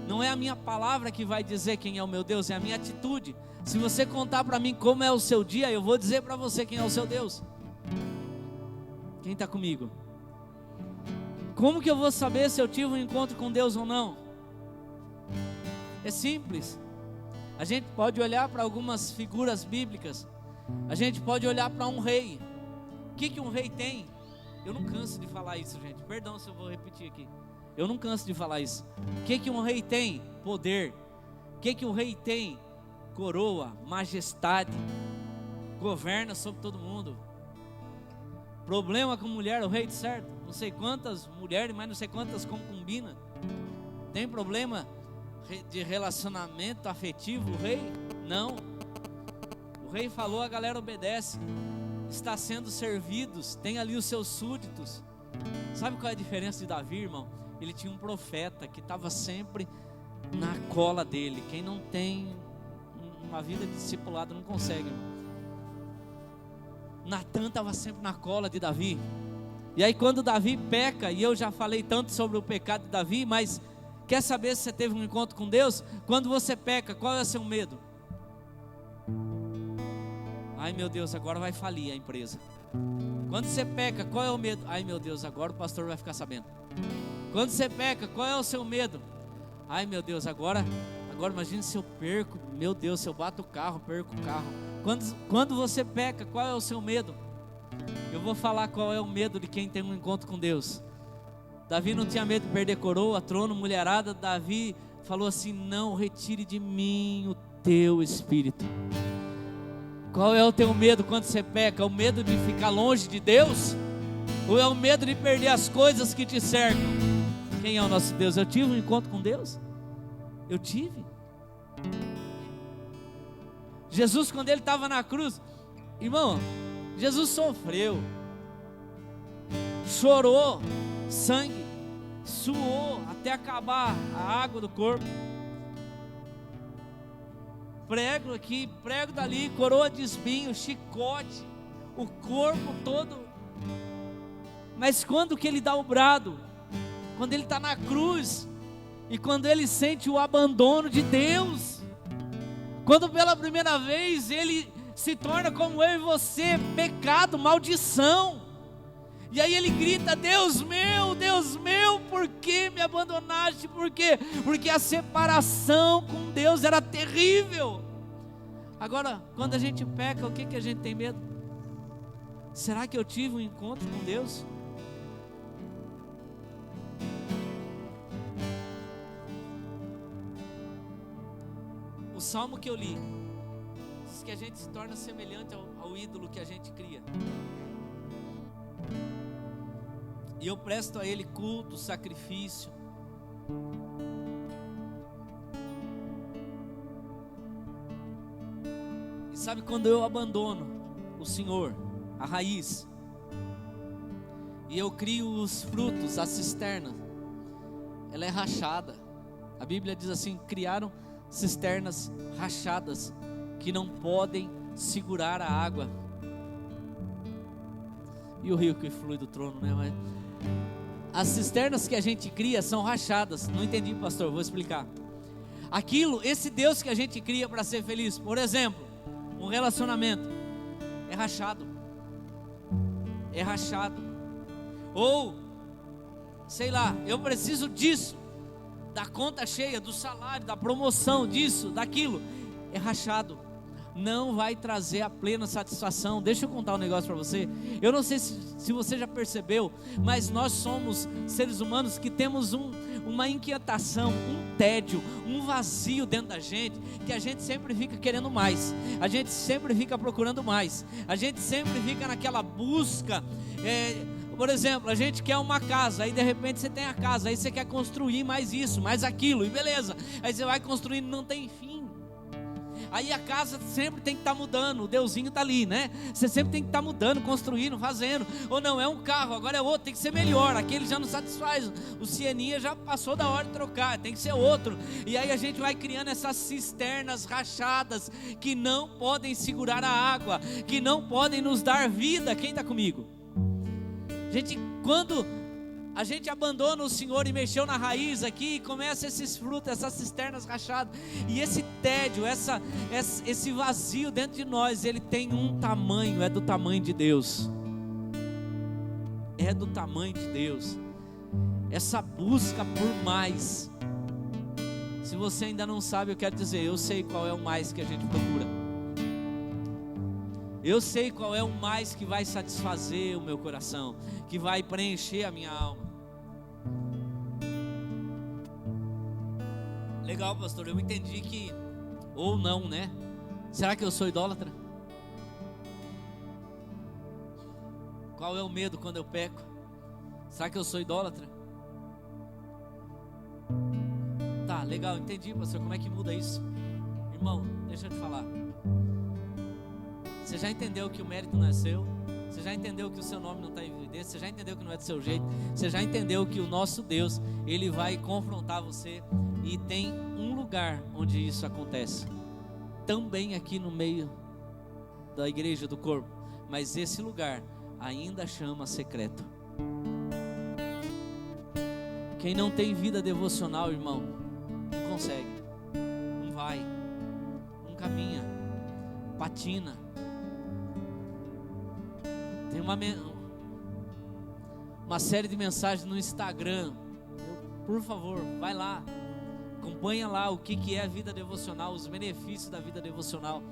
A: não é a minha palavra que vai dizer quem é o meu Deus, é a minha atitude. Se você contar para mim como é o seu dia, eu vou dizer para você quem é o seu Deus. Quem está comigo? Como que eu vou saber se eu tive um encontro com Deus ou não? É simples. A gente pode olhar para algumas figuras bíblicas. A gente pode olhar para um rei. O que um rei tem? Eu não canso de falar isso, gente. Perdão se eu vou repetir aqui. Eu não canso de falar isso. O que um rei tem? Poder. O que um rei tem? Coroa, majestade. Governa sobre todo mundo. Problema com mulher, o rei, certo? Não sei quantas mulheres, mas não sei quantas concubinas. Tem problema de relacionamento afetivo o rei? Não. O rei falou, a galera obedece. Está sendo servidos, tem ali os seus súditos. Sabe qual é a diferença de Davi, irmão? Ele tinha um profeta que estava sempre na cola dele. Quem não tem uma vida de discipulado não consegue, irmão. Natan estava sempre na cola de Davi. E aí quando Davi peca, e eu já falei tanto sobre o pecado de Davi, mas quer saber se você teve um encontro com Deus? Quando você peca, qual é o seu medo? Ai meu Deus, agora vai falir a empresa. Quando você peca, qual é o medo? Ai meu Deus, agora o pastor vai ficar sabendo. Quando você peca, qual é o seu medo? Ai meu Deus, agora imagine se eu perco. Meu Deus, se eu bato o carro, perco o carro. Quando você peca, qual é o seu medo? Eu vou falar qual é o medo de quem tem um encontro com Deus. Davi não tinha medo de perder coroa, trono, mulherada. Davi falou assim: não retire de mim o teu espírito. Qual é o teu medo quando você peca? O medo de ficar longe de Deus? Ou é o medo de perder as coisas que te cercam? Quem é o nosso Deus? Eu tive um encontro com Deus? Eu tive. Jesus, quando ele estava na cruz, irmão, Jesus sofreu, chorou sangue, suou até acabar a água do corpo. Prego aqui, prego dali, coroa de espinho, chicote, o corpo todo. Mas quando que ele dá o brado? Quando ele está na cruz e quando ele sente o abandono de Deus. Quando pela primeira vez ele se torna como eu e você, pecado, maldição. E aí ele grita: Deus meu, por que me abandonaste? Por quê? Porque a separação com Deus era terrível. Agora, quando a gente peca, o que a gente tem medo? Será que eu tive um encontro com Deus? O salmo que eu li diz que a gente se torna semelhante ao ídolo que a gente cria. E eu presto a ele culto, sacrifício. E sabe quando eu abandono o Senhor, a raiz, e eu crio os frutos, a cisterna, ela é rachada. A Bíblia diz assim: criaram cisternas rachadas que não podem segurar a água. E o rio que flui do trono, né? Mas as cisternas que a gente cria são rachadas. Não entendi, pastor, vou explicar. esse Deus que a gente cria para ser feliz. Por exemplo, um relacionamento é rachado. Ou, sei lá, eu preciso disso, da conta cheia, do salário, da promoção, disso, daquilo. É rachado. Não vai trazer a plena satisfação. Deixa eu contar um negócio para você. Eu não sei se você já percebeu, mas nós somos seres humanos que temos uma inquietação, um tédio, um vazio dentro da gente, que a gente sempre fica querendo mais, a gente sempre fica procurando mais, a gente sempre fica naquela busca. Por exemplo, a gente quer uma casa, aí de repente você tem a casa, aí você quer construir mais isso, mais aquilo, e beleza, aí você vai construindo, não tem fim. Aí a casa sempre tem que estar mudando, o Deusinho está ali, né? Você sempre tem que estar mudando, construindo, fazendo. Ou não, é um carro, agora é outro, tem que ser melhor. Aquele já não satisfaz, o Sieninha já passou da hora de trocar, tem que ser outro. E aí a gente vai criando essas cisternas rachadas, que não podem segurar a água, que não podem nos dar vida. Quem está comigo? Gente, quando a gente abandona o Senhor e mexeu na raiz aqui, começa esses frutos, essas cisternas rachadas, e esse tédio, esse vazio dentro de nós, ele tem um tamanho, é do tamanho de Deus. É do tamanho de Deus. Essa busca por mais. Se você ainda não sabe, eu quero dizer, eu sei qual é o mais que a gente procura. Eu sei qual é o mais que vai satisfazer o meu coração, que vai preencher a minha alma. Legal, pastor, eu entendi que, ou não, né? Será que eu sou idólatra? Qual é o medo quando eu peco? Será que eu sou idólatra? Tá, legal, entendi, pastor, como é que muda isso? Irmão, deixa eu te falar. Você já entendeu que o mérito não é seu? Você já entendeu que o seu nome não está em evidência? Você já entendeu que não é do seu jeito? Você já entendeu que o nosso Deus, Ele vai confrontar você? E tem um lugar onde isso acontece, também aqui no meio da igreja do corpo, mas esse lugar ainda chama secreto. Quem não tem vida devocional, irmão, não consegue, não vai, não caminha, patina. Tem uma série de mensagens no Instagram. Por favor, vai lá, acompanha lá o que é a vida devocional, os benefícios da vida devocional.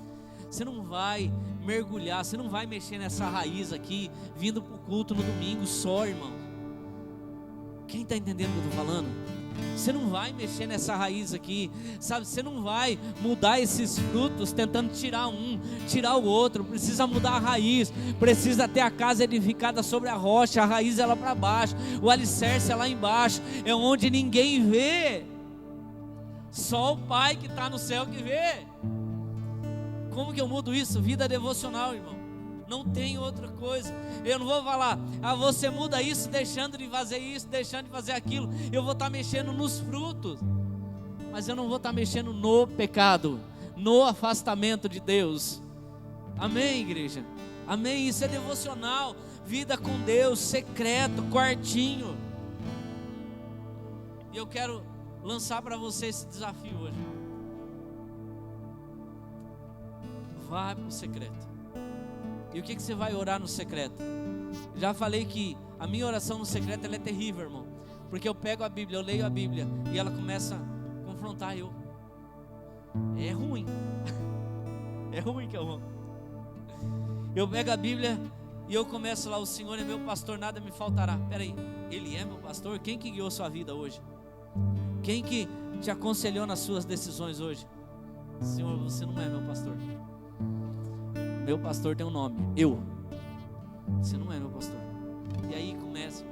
A: Você não vai mergulhar, você não vai mexer nessa raiz aqui, vindo para o culto no domingo só, irmão. Quem está entendendo o que eu estou falando? Você não vai mexer nessa raiz aqui, sabe? Você não vai mudar esses frutos tentando tirar um, tirar o outro. Precisa mudar a raiz, precisa ter a casa edificada sobre a rocha, a raiz é lá para baixo, o alicerce é lá embaixo, é onde ninguém vê, só o Pai que está no céu que vê. Como que eu mudo isso? Vida devocional, irmão. Não tem outra coisa. Eu não vou falar, você muda isso deixando de fazer isso, deixando de fazer aquilo. Eu vou estar mexendo nos frutos, mas eu não vou estar mexendo no pecado, no afastamento de Deus. Amém, igreja? Amém? Isso é devocional, vida com Deus, secreto, quartinho. E eu quero lançar para você esse desafio hoje. Vai para o secreto. E o que você vai orar no secreto? Já falei que a minha oração no secreto ela é terrível, irmão. Porque eu pego a Bíblia, eu leio a Bíblia e ela começa a confrontar eu. É ruim. É ruim que eu vou. Eu pego a Bíblia e eu começo lá, o Senhor é meu pastor, nada me faltará. Peraí, Ele é meu pastor? Quem que guiou sua vida hoje? Quem que te aconselhou nas suas decisões hoje? Senhor, você não é meu pastor. Meu pastor tem um nome, eu. Você não é meu pastor. E aí começa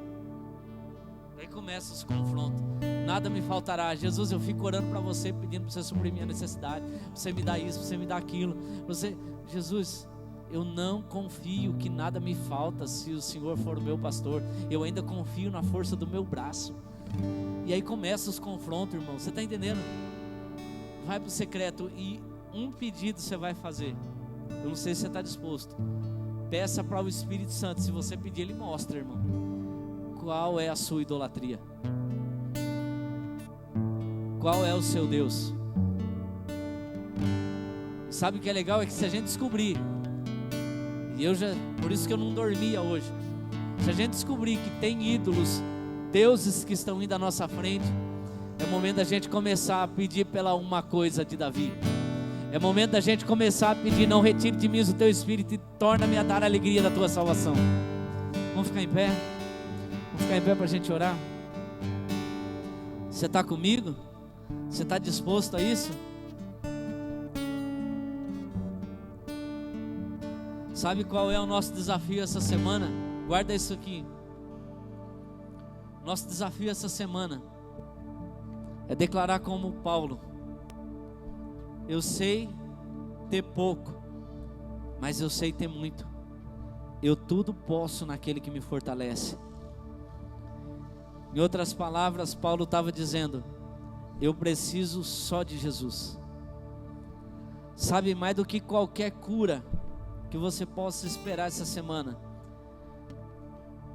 A: os confrontos. Nada me faltará. Jesus, eu fico orando para você, pedindo para você suprir minha necessidade. Você me dá isso, você me dá aquilo. Jesus, eu não confio que nada me falta se o Senhor for o meu pastor. Eu ainda confio na força do meu braço. E aí começa os confrontos, irmão. Você está entendendo? Vai para o secreto e um pedido você vai fazer. Eu não sei se você está disposto. Peça para o Espírito Santo. Se você pedir, Ele mostra, irmão. Qual é a sua idolatria? Qual é o seu Deus? Sabe o que é legal? É que se a gente descobrir, e por isso que eu não dormia hoje, se a gente descobrir que tem ídolos, deuses que estão indo à nossa frente, é momento da gente começar a pedir pela uma coisa de Davi. É momento da gente começar a pedir: não retire de mim o teu espírito e torna-me a dar a alegria da tua salvação. Vamos ficar em pé? Vamos ficar em pé para a gente orar? Você está comigo? Você está disposto a isso? Sabe qual é o nosso desafio essa semana? Guarda isso aqui. Nosso desafio essa semana é declarar como Paulo: eu sei ter pouco, mas eu sei ter muito. Eu tudo posso naquele que me fortalece. Em outras palavras, Paulo estava dizendo: eu preciso só de Jesus. Sabe, mais do que qualquer cura que você possa esperar essa semana,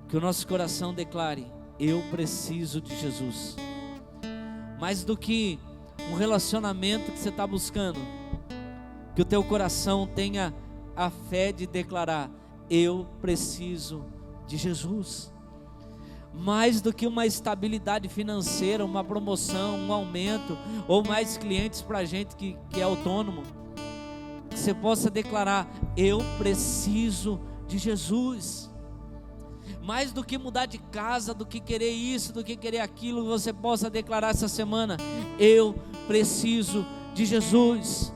A: que o nosso coração declare: eu preciso de Jesus. Mais do que um relacionamento que você está buscando, que o teu coração tenha a fé de declarar: eu preciso de Jesus. Mais do que uma estabilidade financeira, uma promoção, um aumento, ou mais clientes para a gente que é autônomo, que você possa declarar: eu preciso de Jesus. Mais do que mudar de casa, do que querer isso, do que querer aquilo, você possa declarar essa semana: eu preciso de Jesus.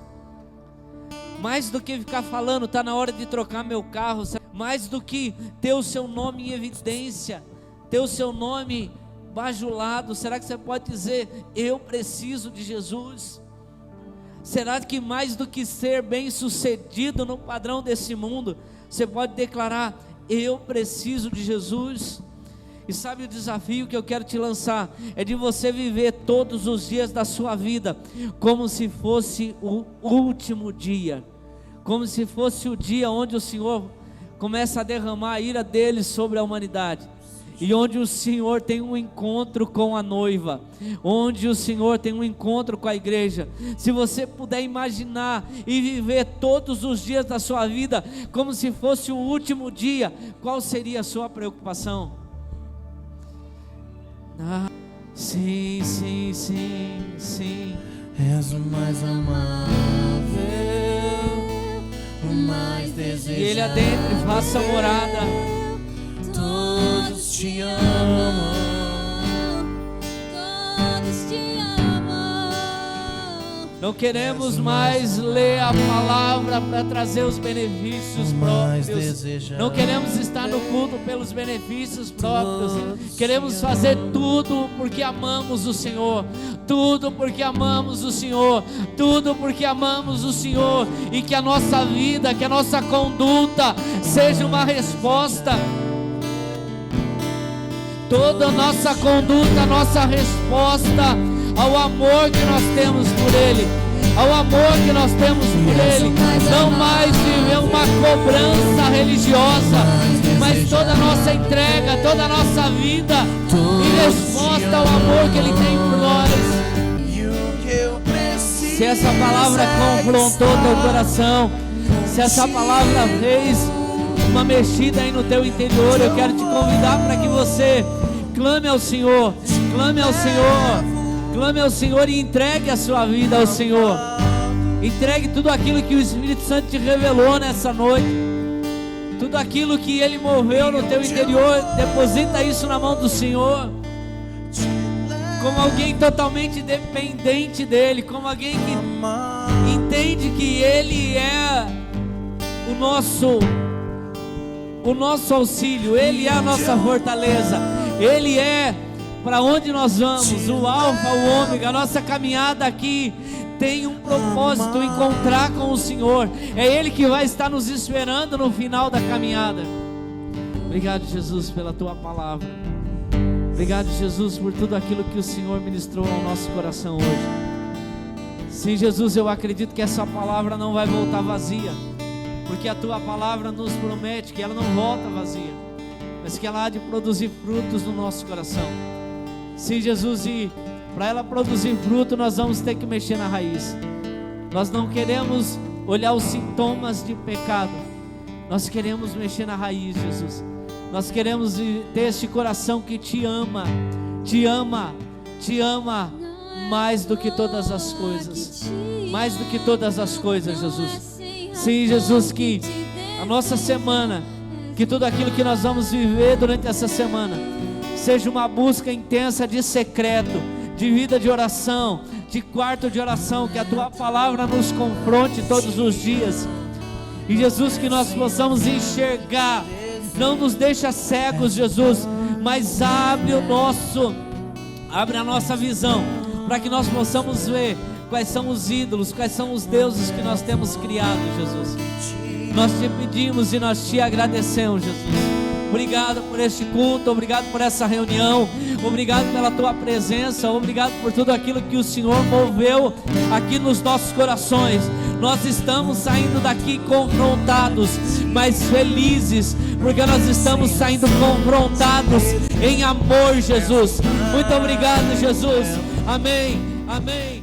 A: Mais do que ficar falando, está na hora de trocar meu carro. Mais do que ter o seu nome em evidência, ter o seu nome bajulado, será que você pode dizer: eu preciso de Jesus? Será que mais do que ser bem sucedido no padrão desse mundo, você pode declarar: eu preciso de Jesus? E sabe o desafio que eu quero te lançar? É de você viver todos os dias da sua vida como se fosse o último dia, como se fosse o dia onde o Senhor começa a derramar a ira dele sobre a humanidade, e onde o Senhor tem um encontro com a noiva, onde o Senhor tem um encontro com a igreja. Se você puder imaginar e viver todos os dias da sua vida como se fosse o último dia, qual seria a sua preocupação? Sim, sim, sim, sim.
B: És o mais amável, o mais desejado.
A: E Ele adentre, faça morada.
B: Todos te amam,
C: todos te amam.
A: Não queremos mais ler a palavra para trazer os benefícios próprios. Não queremos estar no culto pelos benefícios próprios. Queremos fazer tudo porque amamos o Senhor. Tudo porque amamos o Senhor. Tudo porque amamos o Senhor. E que a nossa vida, que a nossa conduta seja uma resposta. Toda a nossa conduta, a nossa resposta ao amor que nós temos por Ele, ao amor que nós temos por Ele. Não mais viver uma cobrança religiosa, mas toda a nossa entrega, toda a nossa vida em resposta ao amor que Ele tem por nós. Se essa palavra confrontou teu coração, se essa palavra fez uma mexida aí no teu interior, eu quero te convidar para que você clame ao Senhor, clame ao Senhor. Clame ao Senhor e entregue a sua vida ao Senhor. Entregue tudo aquilo que o Espírito Santo te revelou nessa noite. Tudo aquilo que Ele moveu no teu interior, deposita isso na mão do Senhor. Como alguém totalmente dependente dEle, como alguém que entende que Ele é o nosso auxílio, Ele é a nossa fortaleza, Ele é para onde nós vamos, o alfa, o ômega. A nossa caminhada aqui tem um propósito: encontrar com o Senhor. É Ele que vai estar nos esperando no final da caminhada. Obrigado, Jesus, pela Tua palavra. Obrigado, Jesus, por tudo aquilo que o Senhor ministrou ao nosso coração hoje. Sim, Jesus, eu acredito que essa palavra não vai voltar vazia, porque a Tua palavra nos promete que ela não volta vazia, mas que ela há de produzir frutos no nosso coração. Sim, Jesus, e para ela produzir fruto, nós vamos ter que mexer na raiz. Nós não queremos olhar os sintomas de pecado. Nós queremos mexer na raiz, Jesus. Nós queremos ter este coração que te ama, te ama, te ama mais do que todas as coisas, mais do que todas as coisas, Jesus. Sim, Jesus, que a nossa semana, que tudo aquilo que nós vamos viver durante essa semana seja uma busca intensa de secreto, de vida de oração, de quarto de oração, que a Tua palavra nos confronte todos os dias. E Jesus, que nós possamos enxergar, não nos deixa cegos, Jesus, mas abre a nossa visão, para que nós possamos ver quais são os ídolos, quais são os deuses que nós temos criado, Jesus. Nós te pedimos e nós te agradecemos, Jesus. Obrigado por este culto, obrigado por essa reunião, obrigado pela Tua presença, obrigado por tudo aquilo que o Senhor moveu aqui nos nossos corações. Nós estamos saindo daqui confrontados, mas felizes, porque nós estamos saindo confrontados em amor, Jesus. Muito obrigado, Jesus. Amém, amém.